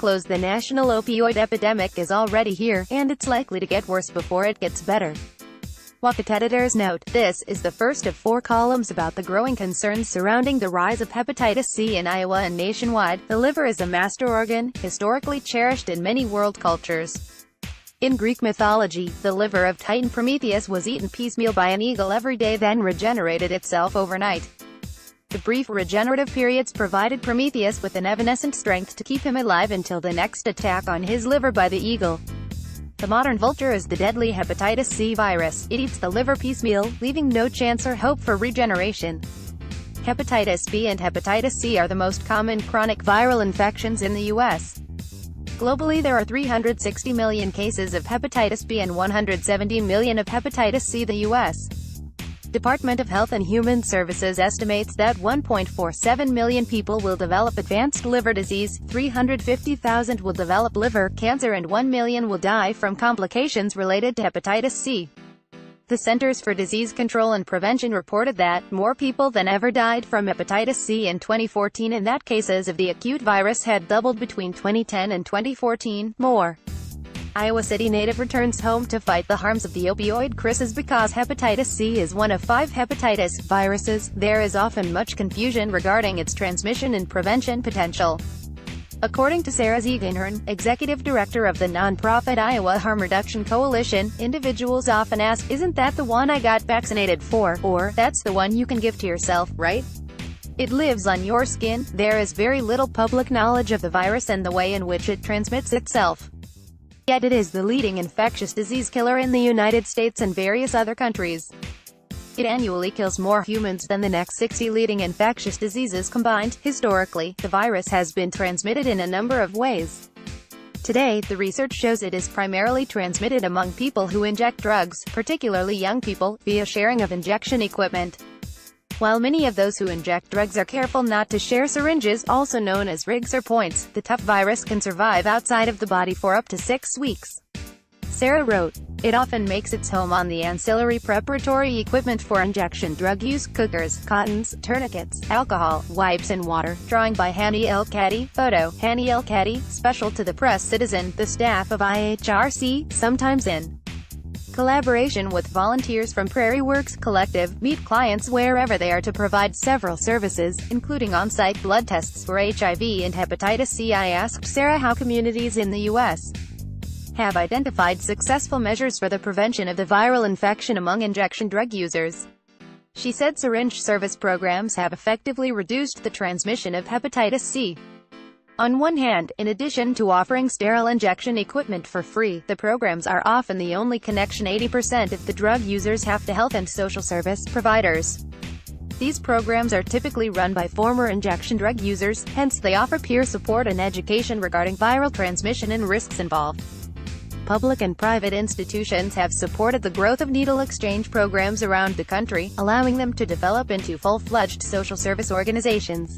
close. The national opioid epidemic is already here, and it's likely to get worse before it gets better. WochitEditor's note: this is the first of 4 columns about the growing concerns surrounding the rise of hepatitis C in Iowa and nationwide. The liver is a master organ, historically cherished in many world cultures. In Greek mythology, the liver of Titan Prometheus was eaten piecemeal by an eagle every day, then regenerated itself overnight. The brief regenerative periods provided Prometheus with an evanescent strength to keep him alive until the next attack on his liver by the eagle. The modern vulture is the deadly hepatitis C virus. It eats the liver piecemeal, leaving no chance or hope for regeneration. Hepatitis B and hepatitis C are the most common chronic viral infections in the U.S. Globally, there are 360 million cases of hepatitis B and 170 million of hepatitis C. The U.S. Department of Health and Human Services estimates that 1.47 million people will develop advanced liver disease, 350,000 will develop liver cancer, and 1 million will die from complications related to hepatitis C. The Centers for Disease Control and Prevention reported that more people than ever died from hepatitis C in 2014, and that cases of the acute virus had doubled between 2010 and 2014. More. Iowa City native returns home to fight the harms of the opioid crisis. Because hepatitis C is one of 5 hepatitis viruses, there is often much confusion regarding its transmission and prevention potential. According to Sarah Ziegenhorn, executive director of the nonprofit Iowa Harm Reduction Coalition, individuals often ask, "Isn't that the one I got vaccinated for?" or, "That's the one you can give to yourself, right? It lives on your skin." There is very little public knowledge of the virus and the way in which it transmits itself. Yet it is the leading infectious disease killer in the United States and various other countries. It annually kills more humans than the next 60 leading infectious diseases combined. Historically, the virus has been transmitted in a number of ways. Today, the research shows it is primarily transmitted among people who inject drugs, particularly young people, via sharing of injection equipment. While many of those who inject drugs are careful not to share syringes, also known as rigs or points, the tough virus can survive outside of the body for up to 6 weeks. Sarah wrote, "It often makes its home on the ancillary preparatory equipment for injection drug use: cookers, cottons, tourniquets, alcohol, wipes and water." Drawing by Hani El-Kadi. Photo, Hani El-Kadi. Special to the Press Citizen. The staff of IHRC, sometimes in collaboration with volunteers from Prairie Works Collective, meet clients wherever they are to provide several services, including on-site blood tests for HIV and hepatitis C. I asked Sarah how communities in the U.S. have identified successful measures for the prevention of the viral infection among injection drug users. She said syringe service programs have effectively reduced the transmission of hepatitis C. On one hand, in addition to offering sterile injection equipment for free, the programs are often the only connection 80% of the drug users have to health and social service providers. These programs are typically run by former injection drug users, hence they offer peer support and education regarding viral transmission and risks involved. Public and private institutions have supported the growth of needle exchange programs around the country, allowing them to develop into full-fledged social service organizations.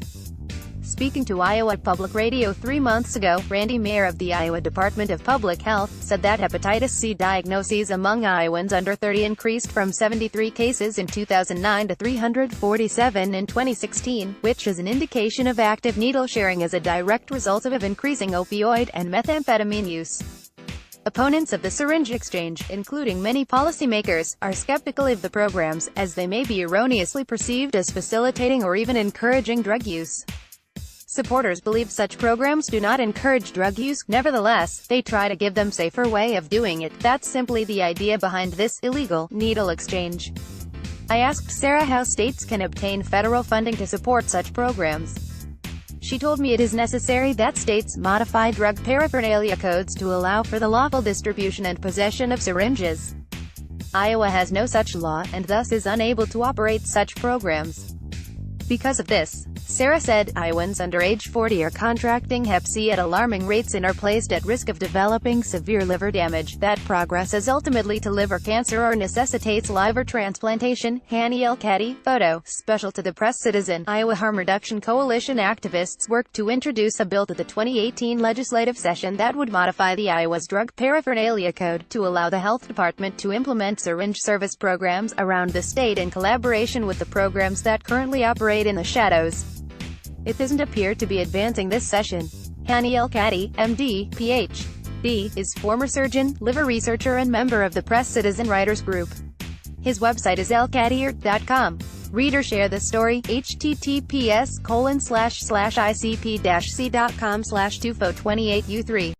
Speaking to Iowa Public Radio 3 months ago, Randy Mayer of the Iowa Department of Public Health said that hepatitis C diagnoses among Iowans under 30 increased from 73 cases in 2009 to 347 in 2016, which is an indication of active needle sharing as a direct result of increasing opioid and methamphetamine use. Opponents of the syringe exchange, including many policymakers, are skeptical of the programs, as they may be erroneously perceived as facilitating or even encouraging drug use. Supporters believe such programs do not encourage drug use. Nevertheless, they try to give them safer way of doing it. That's simply the idea behind this illegal needle exchange. I asked Sarah how states can obtain federal funding to support such programs. She told me it is necessary that states modify drug paraphernalia codes to allow for the lawful distribution and possession of syringes. Iowa has no such law, and thus is unable to operate such programs. Because of this, Sarah said, Iowans under age 40 are contracting Hep C at alarming rates and are placed at risk of developing severe liver damage that progresses ultimately to liver cancer or necessitates liver transplantation. Hani El-Kadi. Photo. Special to the Press Citizen. Iowa Harm Reduction Coalition activists worked to introduce a bill to the 2018 legislative session that would modify the Iowa's Drug Paraphernalia Code to allow the health department to implement syringe service programs around the state in collaboration with the programs that currently operate in the shadows. It doesn't appear to be advancing this session. Hani El-Kadi, MD, Ph.D., is former surgeon, liver researcher and member of the Press Citizen Writers Group. His website is elkadier.com. Read or share this story, https://icp-c.com/tufo28u3.